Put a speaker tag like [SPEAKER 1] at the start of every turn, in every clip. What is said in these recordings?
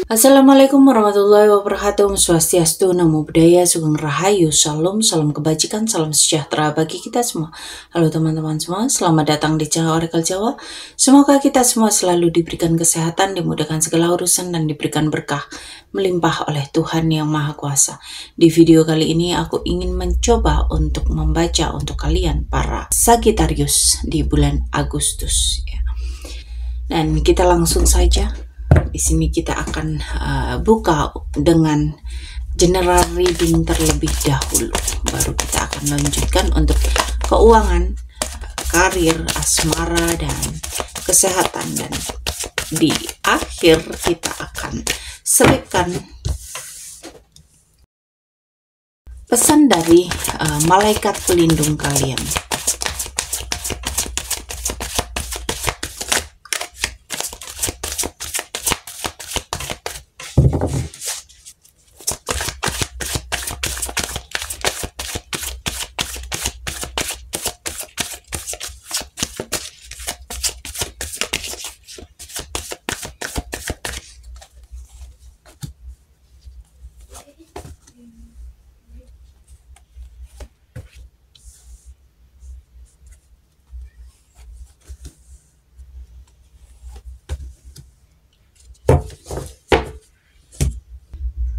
[SPEAKER 1] Assalamualaikum warahmatullahi wabarakatuh. Swastiastu, Namo Buddhaya, Sugeng Rahayu, Salam, salam kebajikan, salam sejahtera bagi kita semua. Halo teman-teman semua, selamat datang di channel Oracle Jawa. Semoga kita semua selalu diberikan kesehatan, dimudahkan segala urusan, dan diberikan berkah melimpah oleh Tuhan Yang Maha Kuasa. Di video kali ini aku ingin mencoba untuk membaca untuk kalian para Sagittarius di bulan Agustus. Dan kita langsung saja. Di sini kita akan buka dengan general reading terlebih dahulu. Baru kita akan lanjutkan untuk keuangan, karir, asmara, dan kesehatan. Dan di akhir kita akan selipkan pesan dari malaikat pelindung kalian.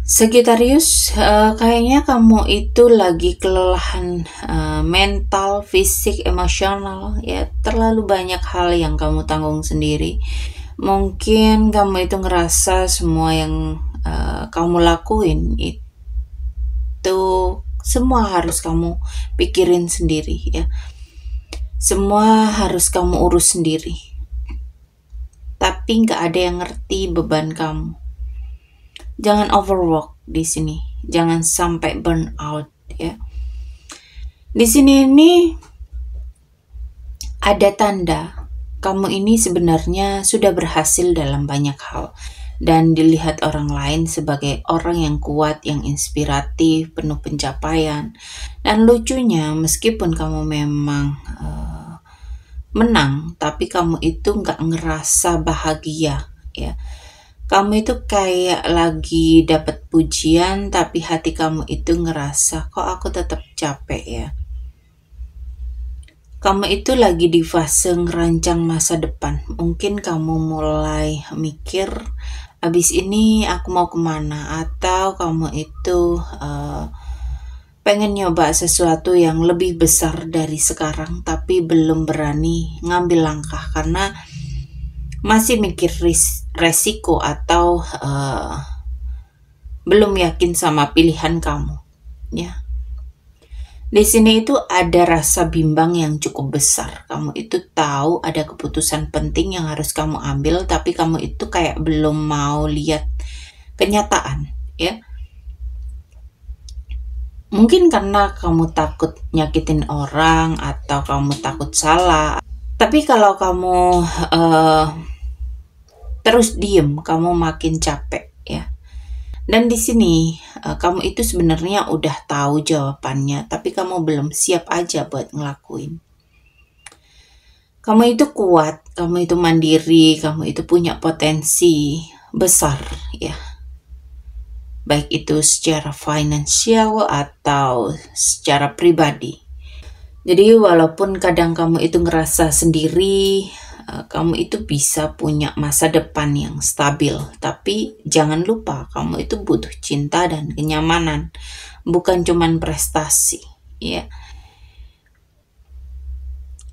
[SPEAKER 1] Sagittarius, kayaknya kamu itu lagi kelelahan mental, fisik, emosional, ya terlalu banyak hal yang kamu tanggung sendiri. Mungkin kamu itu ngerasa semua yang kamu lakuin itu semua harus kamu pikirin sendiri, ya. Semua harus kamu urus sendiri. Tapi nggak ada yang ngerti beban kamu. Jangan overwork di sini, jangan sampai burn out, ya. Di sini ini ada tanda kamu ini sebenarnya sudah berhasil dalam banyak hal dan dilihat orang lain sebagai orang yang kuat, yang inspiratif, penuh pencapaian. Dan lucunya, meskipun kamu memang menang, tapi kamu itu nggak ngerasa bahagia, ya. Kamu itu kayak lagi dapat pujian, tapi hati kamu itu ngerasa, kok aku tetap capek, ya. Kamu itu lagi di fase ngerancang masa depan. Mungkin kamu mulai mikir, abis ini aku mau kemana, atau kamu itu pengen nyoba sesuatu yang lebih besar dari sekarang, tapi belum berani ngambil langkah karena masih mikir resiko atau belum yakin sama pilihan kamu, ya. Di sini itu ada rasa bimbang yang cukup besar. Kamu itu tahu ada keputusan penting yang harus kamu ambil, tapi kamu itu kayak belum mau lihat kenyataan, ya. Mungkin karena kamu takut nyakitin orang atau kamu takut salah. Tapi kalau kamu terus diem, kamu makin capek, ya. Dan di sini kamu itu sebenarnya udah tahu jawabannya, tapi kamu belum siap aja buat ngelakuin. Kamu itu kuat, kamu itu mandiri, kamu itu punya potensi besar, ya. Baik itu secara finansial atau secara pribadi. Jadi walaupun kadang kamu itu ngerasa sendiri, kamu itu bisa punya masa depan yang stabil. Tapi jangan lupa, kamu itu butuh cinta dan kenyamanan, bukan cuman prestasi, ya.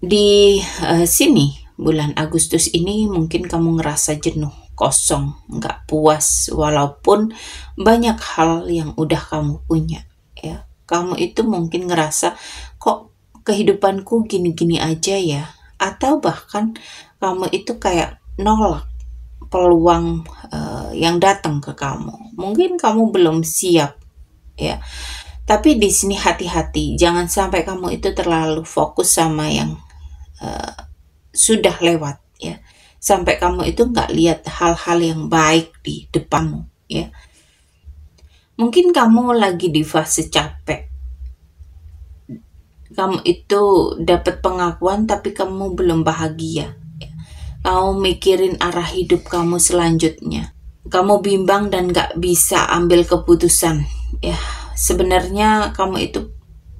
[SPEAKER 1] Di sini, bulan Agustus ini mungkin kamu ngerasa jenuh, kosong, nggak puas, walaupun banyak hal yang udah kamu punya, ya. Kamu itu mungkin ngerasa, kok kehidupanku gini-gini aja, ya. Atau bahkan kamu itu kayak nolak peluang yang datang ke kamu. Mungkin kamu belum siap, ya. Tapi di sini hati-hati, jangan sampai kamu itu terlalu fokus sama yang sudah lewat, ya. Sampai kamu itu nggak lihat hal-hal yang baik di depanmu, ya. Mungkin kamu lagi di fase capek. Kamu itu dapat pengakuan tapi kamu belum bahagia. Kamu mikirin arah hidup kamu selanjutnya. kamu bimbang dan gak bisa ambil keputusan. Ya, sebenarnya kamu itu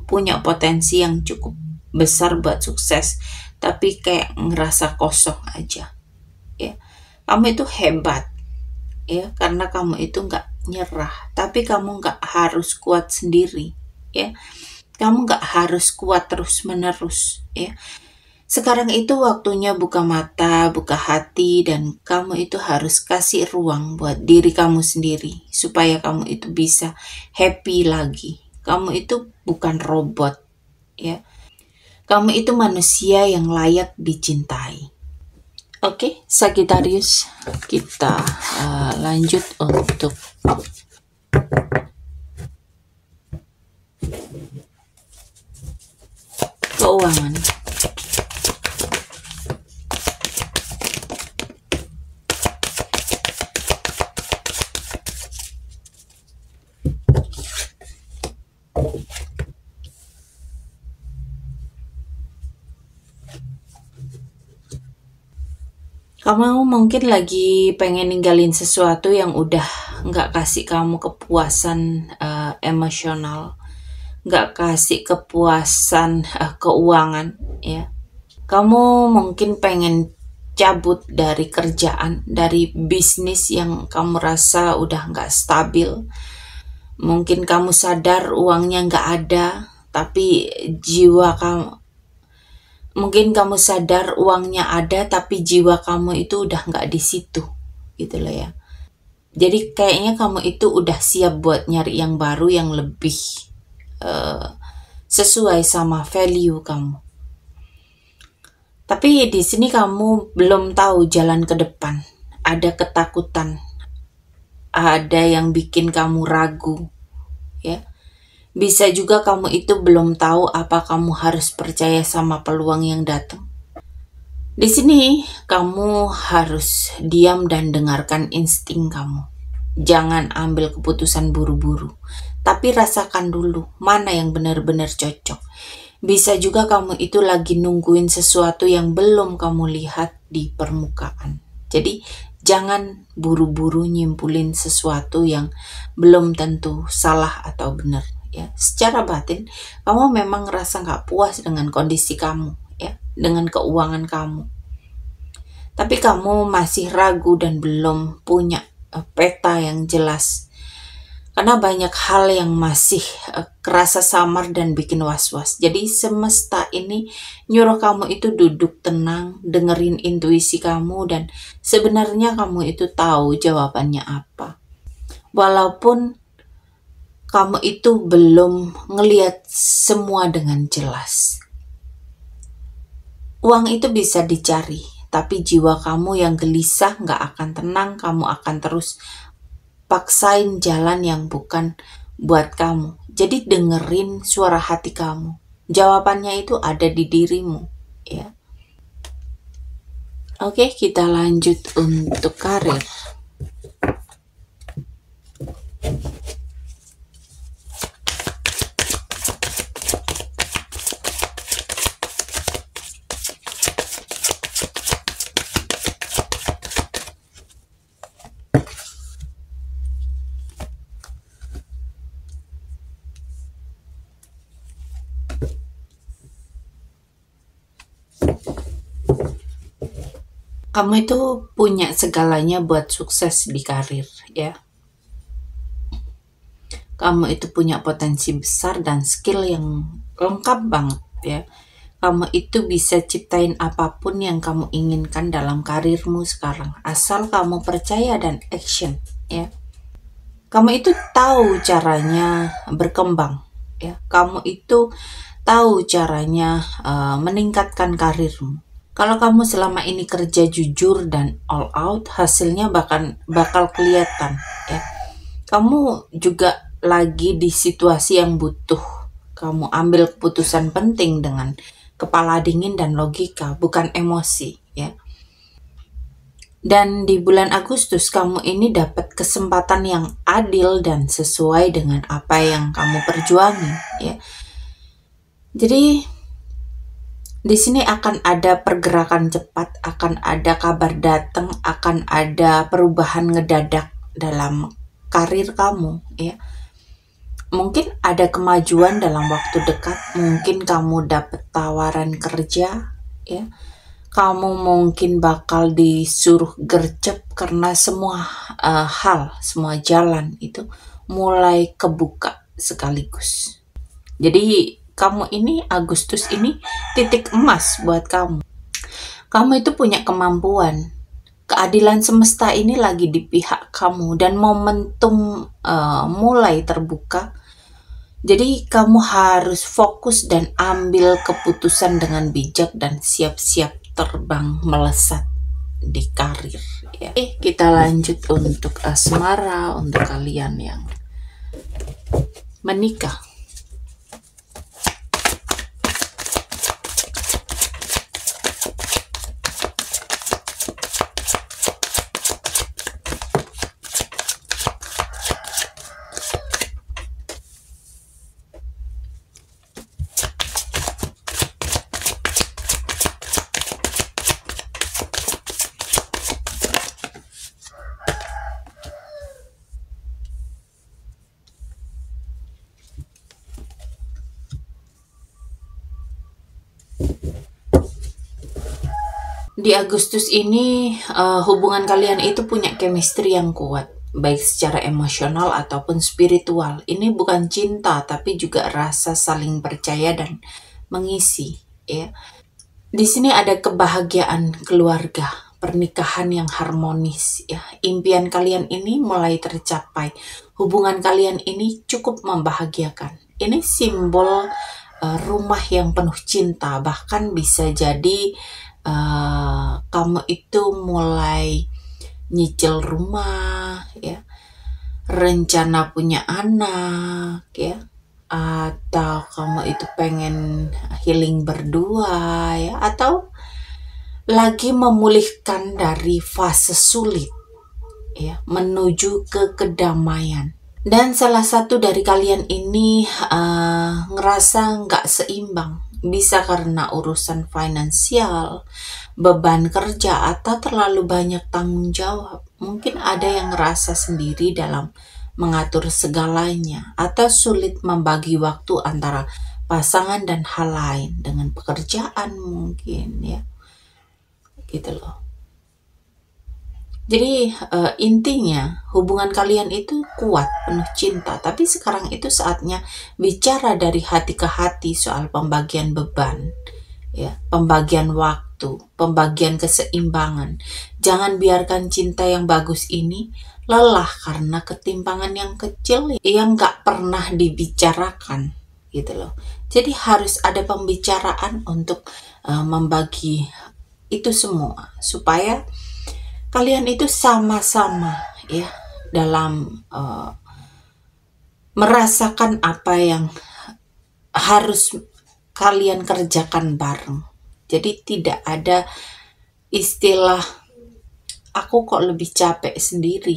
[SPEAKER 1] punya potensi yang cukup besar buat sukses, tapi kayak ngerasa kosong aja. Ya, kamu itu hebat, ya, karena kamu itu nggak nyerah, tapi kamu nggak harus kuat sendiri, ya. Kamu nggak harus kuat terus menerus, ya. Sekarang itu waktunya buka mata, buka hati, dan kamu itu harus kasih ruang buat diri kamu sendiri supaya kamu itu bisa happy lagi. Kamu itu bukan robot, ya. Kamu itu manusia yang layak dicintai. Oke, Sagittarius, kita lanjut untuk keuangan. Kamu mungkin lagi pengen ninggalin sesuatu yang udah nggak kasih kamu kepuasan emosional, nggak kasih kepuasan keuangan, ya. Kamu mungkin pengen cabut dari kerjaan, dari bisnis yang kamu rasa udah nggak stabil. Mungkin kamu sadar uangnya nggak ada, tapi jiwa kamu, mungkin kamu sadar uangnya ada, tapi jiwa kamu itu udah nggak di situ, gitu loh ya. Jadi kayaknya kamu itu udah siap buat nyari yang baru, yang lebih sesuai sama value kamu. Tapi di sini kamu belum tahu jalan ke depan. Ada ketakutan, ada yang bikin kamu ragu, ya. Bisa juga kamu itu belum tahu apa kamu harus percaya sama peluang yang datang. Di sini kamu harus diam dan dengarkan insting kamu. Jangan ambil keputusan buru-buru, tapi rasakan dulu mana yang benar-benar cocok. Bisa juga kamu itu lagi nungguin sesuatu yang belum kamu lihat di permukaan. Jadi jangan buru-buru nyimpulin sesuatu yang belum tentu salah atau benar. Ya, secara batin kamu memang ngerasa nggak puas dengan kondisi kamu, ya, dengan keuangan kamu. Tapi kamu masih ragu dan belum punya peta yang jelas. Karena banyak hal yang masih kerasa samar dan bikin was-was. Jadi semesta ini nyuruh kamu itu duduk tenang, dengerin intuisi kamu, dan sebenarnya kamu itu tahu jawabannya apa. Walaupun kamu itu belum ngelihat semua dengan jelas. Uang itu bisa dicari, tapi jiwa kamu yang gelisah gak akan tenang. Kamu akan terus paksain jalan yang bukan buat kamu. Jadi dengerin suara hati kamu. Jawabannya itu ada di dirimu, ya. Oke, kita lanjut untuk karir. Kamu itu punya segalanya buat sukses di karir, ya. Kamu itu punya potensi besar dan skill yang lengkap banget, ya. Kamu itu bisa ciptain apapun yang kamu inginkan dalam karirmu sekarang, asal kamu percaya dan action, ya. Kamu itu tahu caranya berkembang, ya. Kamu itu tahu caranya meningkatkan karirmu. Kalau kamu selama ini kerja jujur dan all out, hasilnya bakal kelihatan, ya. Kamu juga lagi di situasi yang butuh kamu ambil keputusan penting dengan kepala dingin dan logika, bukan emosi, ya. Dan di bulan Agustus kamu ini dapat kesempatan yang adil dan sesuai dengan apa yang kamu perjuangi, ya. Jadi di sini akan ada pergerakan cepat, akan ada kabar datang, akan ada perubahan ngedadak, dalam karir kamu, ya. Mungkin ada kemajuan dalam waktu dekat, mungkin kamu dapat tawaran kerja, ya. Kamu mungkin bakal disuruh gercep karena semua hal, semua jalan itu mulai kebuka sekaligus. Jadi kamu ini, Agustus ini titik emas buat kamu. Kamu itu punya kemampuan. Keadilan semesta ini lagi di pihak kamu dan momentum mulai terbuka. Jadi kamu harus fokus dan ambil keputusan dengan bijak dan siap-siap terbang melesat di karir, ya. Kita lanjut untuk asmara untuk kalian yang menikah. Di Agustus ini hubungan kalian itu punya chemistry yang kuat, baik secara emosional ataupun spiritual. Ini bukan cinta, tapi juga rasa saling percaya dan mengisi, ya. Di sini ada kebahagiaan keluarga, pernikahan yang harmonis, ya. Impian kalian ini mulai tercapai. Hubungan kalian ini cukup membahagiakan. Ini simbol rumah yang penuh cinta, bahkan bisa jadi kamu itu mulai nyicil rumah, ya, rencana punya anak, ya, atau kamu itu pengen healing berdua, ya, atau lagi memulihkan dari fase sulit, ya, menuju ke kedamaian. Dan salah satu dari kalian ini ngerasa nggak seimbang. Bisa karena urusan finansial, beban kerja, atau terlalu banyak tanggung jawab. Mungkin ada yang ngerasa sendiri dalam mengatur segalanya, atau sulit membagi waktu antara pasangan dan hal lain dengan pekerjaan mungkin, ya. Gitu loh. Jadi intinya hubungan kalian itu kuat, penuh cinta. Tapi sekarang itu saatnya bicara dari hati ke hati soal pembagian beban, ya, pembagian waktu, pembagian keseimbangan. Jangan biarkan cinta yang bagus ini lelah karena ketimpangan yang kecil yang gak pernah dibicarakan, gitu loh. Jadi harus ada pembicaraan untuk membagi itu semua supaya kalian itu sama-sama, ya, dalam merasakan apa yang harus kalian kerjakan bareng. Jadi tidak ada istilah aku kok lebih capek sendiri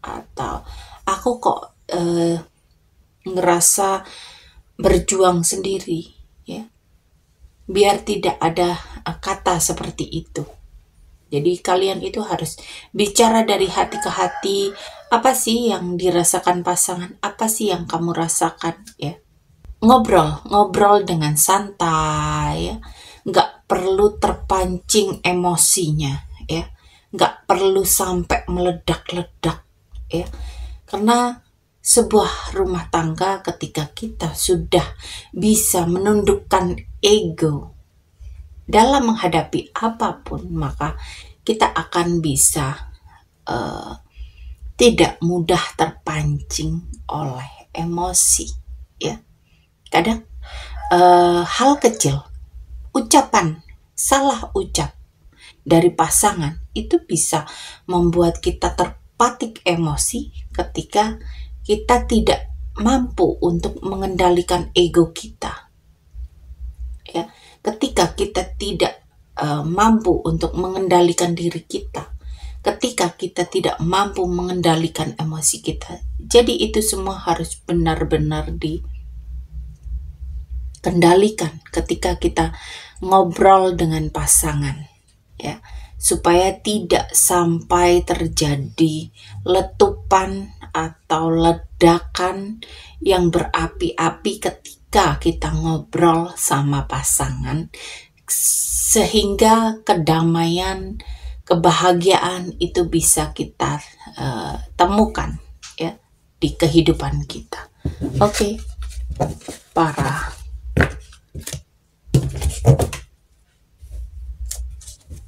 [SPEAKER 1] atau aku kok ngerasa berjuang sendiri, ya. Biar tidak ada kata seperti itu. Jadi kalian itu harus bicara dari hati ke hati, apa sih yang dirasakan pasangan, apa sih yang kamu rasakan, ya. Ngobrol dengan santai, ya. Nggak perlu terpancing emosinya, ya. Nggak perlu sampai meledak-ledak, ya. Karena sebuah rumah tangga ketika kita sudah bisa menundukkan ego dalam menghadapi apapun, maka kita akan bisa tidak mudah terpancing oleh emosi, ya. Kadang hal kecil, ucapan, salah ucap dari pasangan itu bisa membuat kita terpatik emosi ketika kita tidak mampu untuk mengendalikan ego kita, ya. Ketika kita tidak mampu untuk mengendalikan diri kita, ketika kita tidak mampu mengendalikan emosi kita, jadi itu semua harus benar-benar dikendalikan ketika kita ngobrol dengan pasangan, ya. supaya tidak sampai terjadi letupan atau ledakan yang berapi-api ketika kita ngobrol sama pasangan, sehingga kedamaian, kebahagiaan itu bisa kita temukan ya di kehidupan kita. Oke, para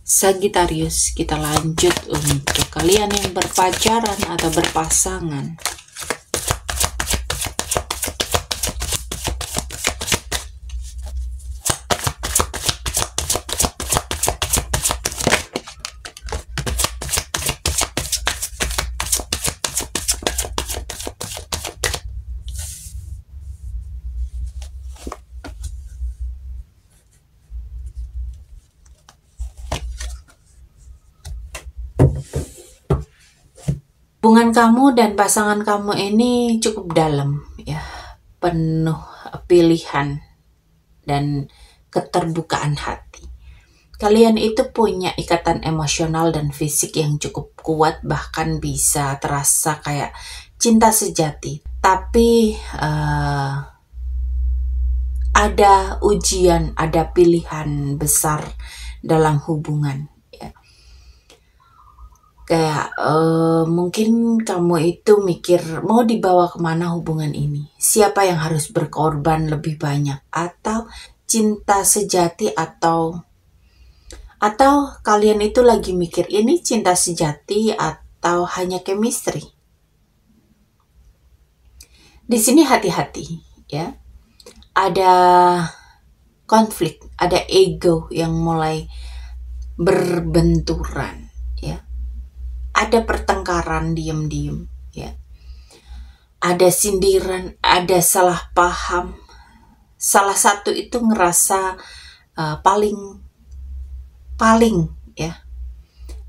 [SPEAKER 1] Sagittarius, kita lanjut untuk kalian yang berpacaran atau berpasangan. Hubungan kamu dan pasangan kamu ini cukup dalam ya, penuh pilihan dan keterbukaan hati. Kalian itu punya ikatan emosional dan fisik yang cukup kuat, bahkan bisa terasa kayak cinta sejati. Tapi ada ujian, ada pilihan besar dalam hubungan. Kayak mungkin kamu itu mikir mau dibawa kemana hubungan ini, siapa yang harus berkorban lebih banyak, atau cinta sejati, atau kalian itu lagi mikir ini cinta sejati atau hanya chemistry. Di sini hati-hati ya, ada konflik, ada ego yang mulai berbenturan ya. Ada pertengkaran diam-diam ya. Ada sindiran, ada salah paham. Salah satu itu ngerasa paling ya.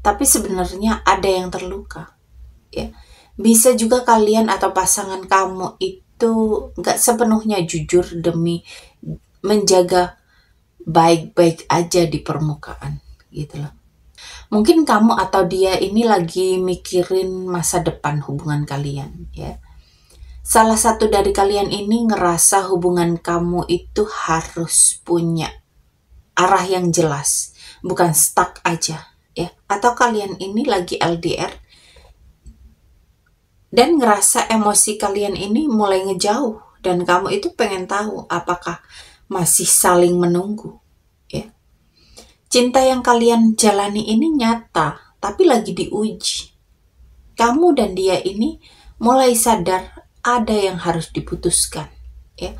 [SPEAKER 1] Tapi sebenarnya ada yang terluka ya. Bisa juga kalian atau pasangan kamu itu nggak sepenuhnya jujur demi menjaga baik-baik aja di permukaan gitu loh. Mungkin kamu atau dia ini lagi mikirin masa depan hubungan kalian ya. Salah satu dari kalian ini ngerasa hubungan kamu itu harus punya arah yang jelas, bukan stuck aja ya. Atau kalian ini lagi LDR dan ngerasa emosi kalian ini mulai ngejauh, dan kamu itu pengen tahu apakah masih saling menunggu. Cinta yang kalian jalani ini nyata, tapi lagi diuji. Kamu dan dia ini mulai sadar ada yang harus diputuskan. Ya.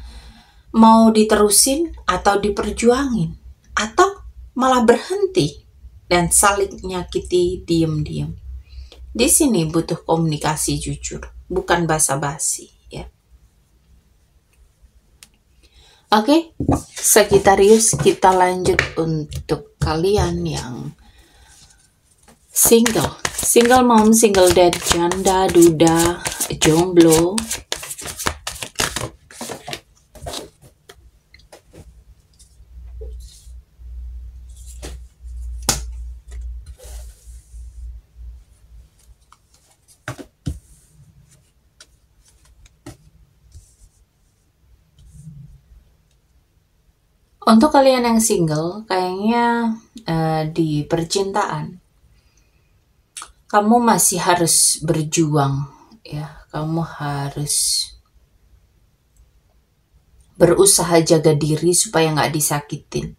[SPEAKER 1] Mau diterusin atau diperjuangin, atau malah berhenti dan saling nyakiti diam-diam. Di sini butuh komunikasi jujur, bukan basa-basi. Ya. Oke, Sagittarius, kita lanjut untuk kalian yang single. Single mom, single dad, janda, duda, jomblo. Untuk kalian yang single, kayaknya di percintaan kamu masih harus berjuang ya. Kamu harus berusaha jaga diri supaya nggak disakitin.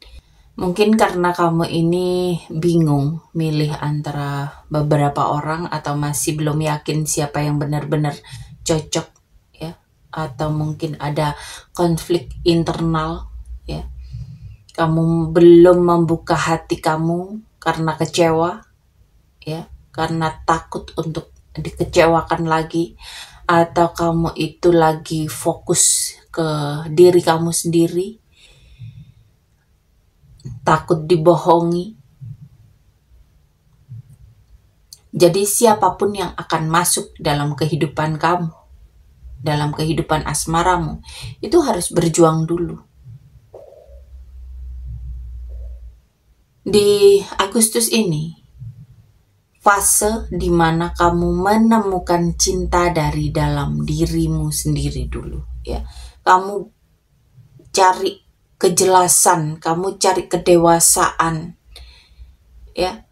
[SPEAKER 1] Mungkin karena kamu ini bingung milih antara beberapa orang, atau masih belum yakin siapa yang benar-benar cocok ya, atau mungkin ada konflik internal ya. Kamu belum membuka hati kamu karena kecewa ya, karena takut untuk dikecewakan lagi, atau kamu itu lagi fokus ke diri kamu sendiri, takut dibohongi. Jadi siapapun yang akan masuk dalam kehidupan kamu, dalam kehidupan asmaramu, itu harus berjuang dulu. Di Agustus ini, fase dimana kamu menemukan cinta dari dalam dirimu sendiri dulu, ya. Kamu cari kejelasan, kamu cari kedewasaan, ya.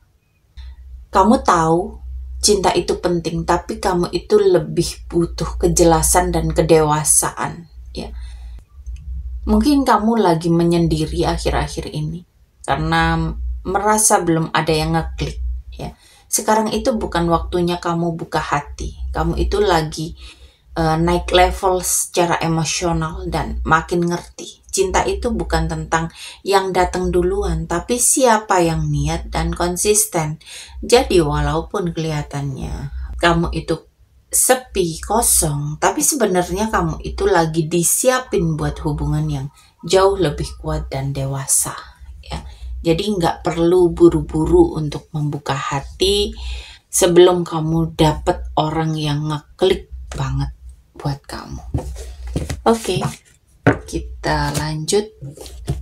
[SPEAKER 1] Kamu tahu cinta itu penting, tapi kamu itu lebih butuh kejelasan dan kedewasaan, ya. Mungkin kamu lagi menyendiri akhir-akhir ini karena merasa belum ada yang ngeklik, ya. Sekarang itu bukan waktunya kamu buka hati. Kamu itu lagi naik level secara emosional dan makin ngerti. Cinta itu bukan tentang yang datang duluan, tapi siapa yang niat dan konsisten. Jadi walaupun kelihatannya kamu itu sepi, kosong, tapi sebenarnya kamu itu lagi disiapin buat hubungan yang jauh lebih kuat dan dewasa, ya. Jadi nggak perlu buru-buru untuk membuka hati sebelum kamu dapet orang yang ngeklik banget buat kamu. Oke, kita lanjut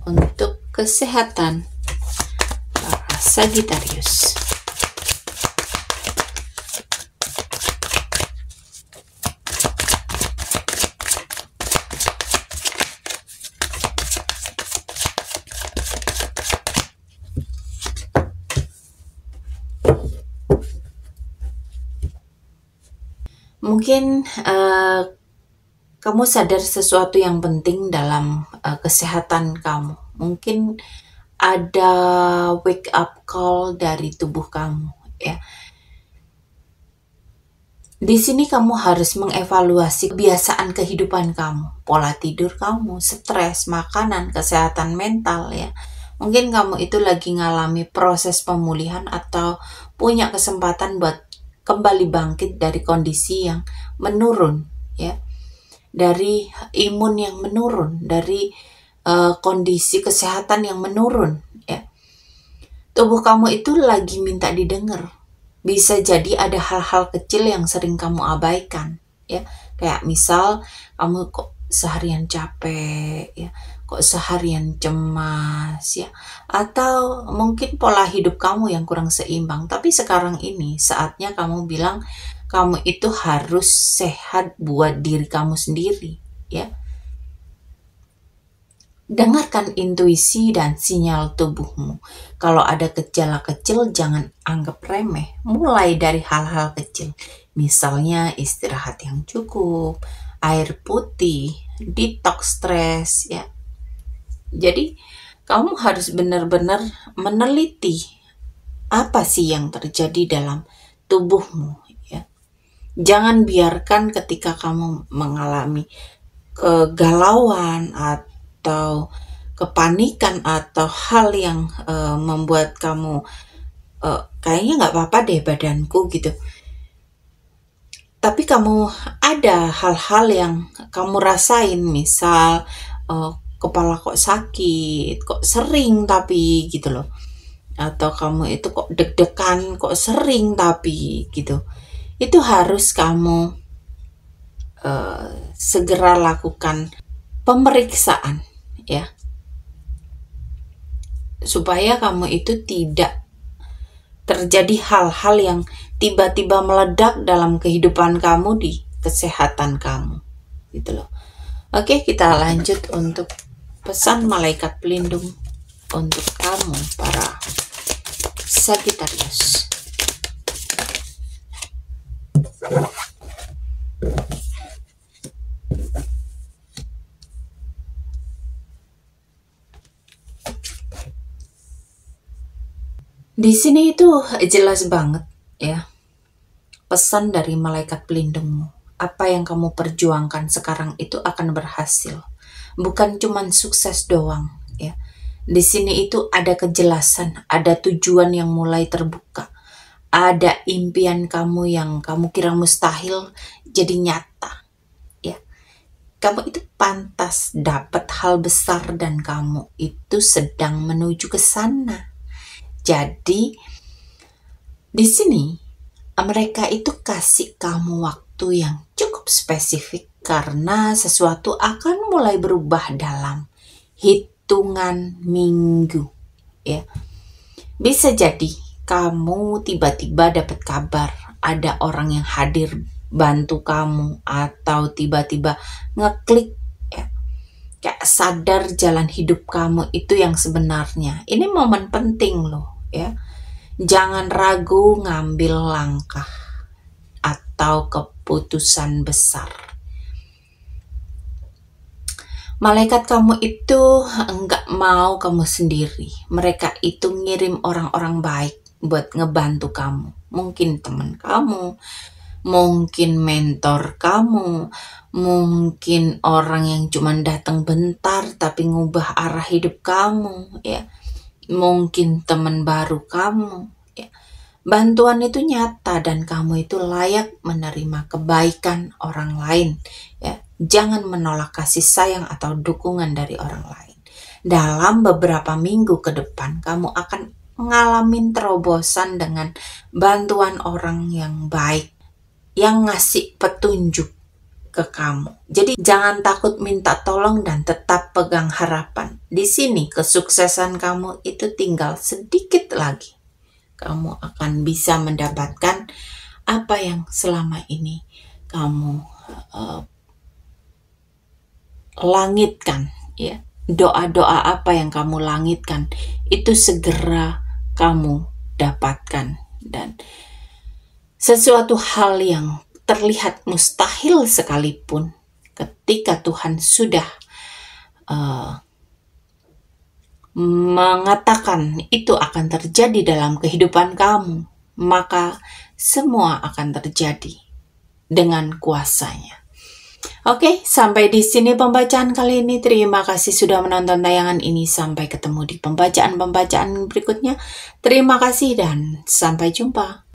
[SPEAKER 1] untuk kesehatan para Sagittarius. Mungkin kamu sadar sesuatu yang penting dalam kesehatan kamu. Mungkin ada wake up call dari tubuh kamu, ya. Di sini kamu harus mengevaluasi kebiasaan kehidupan kamu, pola tidur kamu, stres, makanan, kesehatan mental, ya. Mungkin kamu itu lagi ngalami proses pemulihan atau punya kesempatan buat kembali bangkit dari kondisi yang menurun, ya. Dari imun yang menurun, dari kondisi kesehatan yang menurun, ya. Tubuh kamu itu lagi minta didengar. Bisa jadi ada hal-hal kecil yang sering kamu abaikan, ya. Kayak misal kamu kok seharian capek, ya, kok seharian cemas, ya. Atau mungkin pola hidup kamu yang kurang seimbang. Tapi sekarang ini saatnya kamu bilang kamu itu harus sehat buat diri kamu sendiri, ya. Dengarkan intuisi dan sinyal tubuhmu. Kalau ada gejala kecil, jangan anggap remeh. Mulai dari hal-hal kecil. Misalnya istirahat yang cukup, air putih, detox stres, ya. Jadi, kamu harus benar-benar meneliti apa sih yang terjadi dalam tubuhmu, ya. Jangan biarkan ketika kamu mengalami kegalauan atau kepanikan atau hal yang membuat kamu kayaknya nggak apa-apa deh badanku gitu. Tapi kamu ada hal-hal yang kamu rasain, misal kepala kok sakit, kok sering tapi gitu loh. Atau kamu itu kok deg-degan, kok sering tapi gitu. Itu harus kamu segera lakukan pemeriksaan, ya, supaya kamu itu tidak terjadi hal-hal yang tiba-tiba meledak dalam kehidupan kamu di kesehatan kamu, gitu loh. Oke, kita lanjut untuk pesan malaikat pelindung untuk kamu para Sagittarius. Di sini itu jelas banget, ya, pesan dari malaikat pelindungmu. Apa yang kamu perjuangkan sekarang itu akan berhasil. Bukan cuman sukses doang, ya. Di sini itu ada kejelasan, ada tujuan yang mulai terbuka. Ada impian kamu yang kamu kira mustahil jadi nyata, ya. Kamu itu pantas dapat hal besar dan kamu itu sedang menuju ke sana. Jadi di sini mereka itu kasih kamu waktu yang cukup spesifik karena sesuatu akan mulai berubah dalam hitungan minggu, ya. Bisa jadi kamu tiba-tiba dapat kabar ada orang yang hadir bantu kamu, atau tiba-tiba ngeklik ya, kayak sadar jalan hidup kamu itu yang sebenarnya. Ini momen penting loh ya. Jangan ragu ngambil langkah atau keputusan besar. Malaikat kamu itu enggak mau kamu sendiri. Mereka itu ngirim orang-orang baik buat ngebantu kamu. Mungkin teman kamu, mungkin mentor kamu, mungkin orang yang cuma datang bentar tapi ngubah arah hidup kamu ya. Mungkin teman baru kamu ya. Bantuan itu nyata dan kamu itu layak menerima kebaikan orang lain ya. Jangan menolak kasih sayang atau dukungan dari orang lain. Dalam beberapa minggu ke depan kamu akan ngalamin terobosan dengan bantuan orang yang baik yang ngasih petunjuk ke kamu. Jadi jangan takut minta tolong dan tetap pegang harapan. Di sini kesuksesan kamu itu tinggal sedikit lagi. Kamu akan bisa mendapatkan apa yang selama ini kamu langitkan ya. Doa-doa apa yang kamu langitkan itu segera kamu dapatkan, dan sesuatu hal yang terlihat mustahil sekalipun ketika Tuhan sudah mengatakan itu akan terjadi dalam kehidupan kamu, maka semua akan terjadi dengan kuasanya. Oke, sampai di sini pembacaan kali ini. Terima kasih sudah menonton tayangan ini. Sampai ketemu di pembacaan-pembacaan berikutnya. Terima kasih dan sampai jumpa.